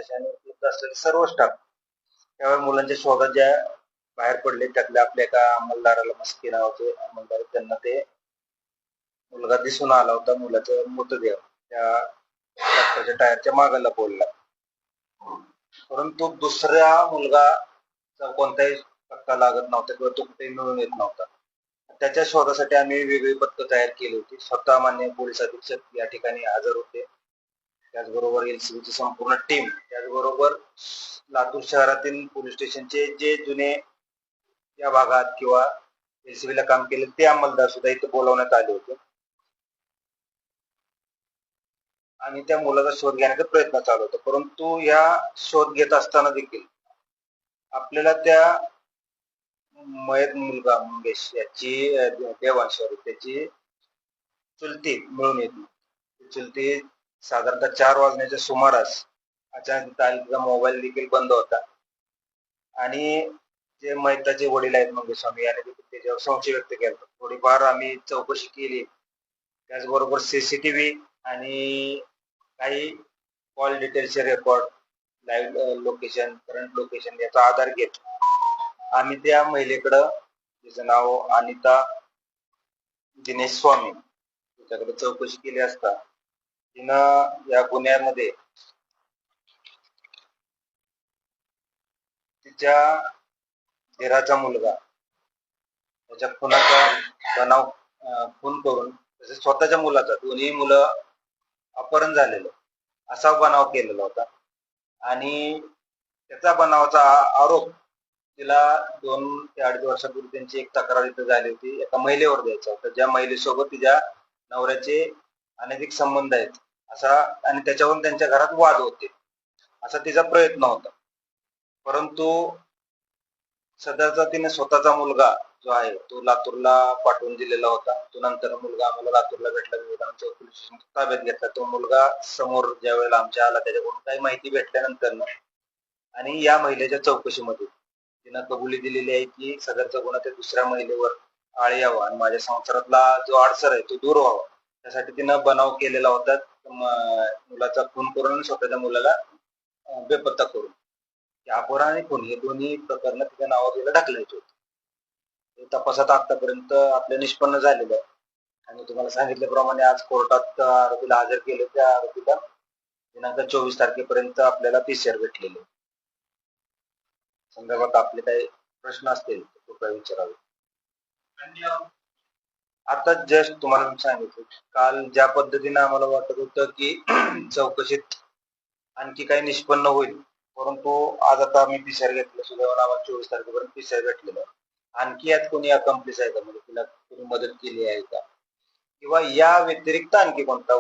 देशाने उपलब्ध असलेले सर्व स्टाफ त्यावेळी मुलांच्या शोधात ज्या बाहेर पडले त्यातल्या आपल्या एका अंमलदाराला मस्की नावाचे अंमलदार त्यांना ते मुलगा दिसून आला होता. मुलाचा मृतदेह त्या ट्रॅक्टरच्या टायरच्या मागाला पडला. परंतु दुसरा मुलगा कोणताही पत्ता लागत नव्हता किंवा तो कुठेही मिळून येत नव्हता. त्याच्या शोधासाठी आम्ही वेगळी पथकं तयार केली होती. स्वतः माननीय पोलीस अधीक्षक या ठिकाणी हजर होते. त्याचबरोबर एलसीबीची संपूर्ण टीम, त्याचबरोबर लातूर शहरातील पोलीस स्टेशनचे जे जुने या भागात किंवा एलसीबीला काम केले ते अंमलदार सुद्धा इथे बोलावण्यात आले होते आणि त्या मुलाचा शोध घेण्याचा प्रयत्न चालू होता. परंतु या शोध घेत असताना देखील आपल्याला त्या मयत मुलगा मंगेश याची देवांश त्याची चुलती मिळून येते. चुलती साधारणतः 4 वाजण्याच्या सुमारास अचानक तिचा मोबाईल देखील बंद होता आणि जे मयताचे वडील आहेत मंगेश स्वामी यांनी त्याच्यावर संशय व्यक्त केला. थोडीफार आम्ही चौकशी केली. त्याचबरोबर सीसीटीव्ही आणि काही कॉल डिटेल्सचे record, live location, current location याचा आधार घेत आम्ही त्या महिलेकडं, तिचं नाव अनिता दिनेश स्वामी, त्याच्याकडे चौकशी केली असता तिनं या गुन्ह्यामध्ये तिच्या धीराचा मुलगा त्याच्या खुनाचा बनाव खून करून तसेच स्वतःच्या मुलाचा, दोन्ही मुलं अपहरण झालेलं असा बनाव केलेला होता आणि त्याचा बनावाचा आरोप तिला 2 ते 2.5 वर्षापूर्वी त्यांची एक तक्रार इथं झाली होती. एका महिलेवर द्यायचा होता, ज्या महिलेसोबत तिच्या नवऱ्याचे अनैतिक संबंध आहेत असा आणि त्याच्यावरून त्यांच्या घरात वाद होते असा तिचा प्रयत्न होता. परंतु सध्याचा तिने स्वतःचा मुलगा जो आहे तो लातूरला पाठवून दिलेला होता. तो नंतर मुलगा आम्हाला लातूरला भेटला, विवेकानंद पोलीस स्टेशन ताब्यात घेतला. तो मुलगा समोर ज्या वेळेला आमच्या आला त्याच्याकडून काही माहिती भेटल्यानंतर आणि या महिलेच्या चौकशीमध्ये तिनं कबुली दिलेली आहे की सदरचा गुन्हा त्या दुसऱ्या महिलेवर आळ यावा आणि माझ्या संसारातला जो अडसर आहे तो दूर व्हावा त्यासाठी तिनं बनाव केलेला होता. मुलाचा खून करून स्वतःच्या मुलाला बेपत्ता करून अपहरण आणि खून हे दोन्ही प्रकरण तिच्या नावावर ढकलायचे होते. तपासात आतापर्यंत आपल्या निष्पन्न झालेलं आहे आणि तुम्हाला सांगितल्याप्रमाणे आज कोर्टात आरोपीला हजर केले. त्या आरोपीला दिनांक 24 तारखेपर्यंत आपल्याला PCR भेटलेले. संदर्भात आपले काही प्रश्न असतील तर कृपया विचारावे. आता जस्ट तुम्हाला सांगितलं, काल ज्या पद्धतीने आम्हाला वाटत होतं की चौकशीत आणखी काही निष्पन्न होईल, परंतु आज आता आम्ही PCR घेतलं सुद्धा आम्हाला 24 तारखेपर्यंत PCR भेटलेलं. आणखी यात कोणी अकम्प्लिस आहे का, म्हणजे तिला कोणी मदत केली आहे का किंवा या व्यतिरिक्त आणखी कोणता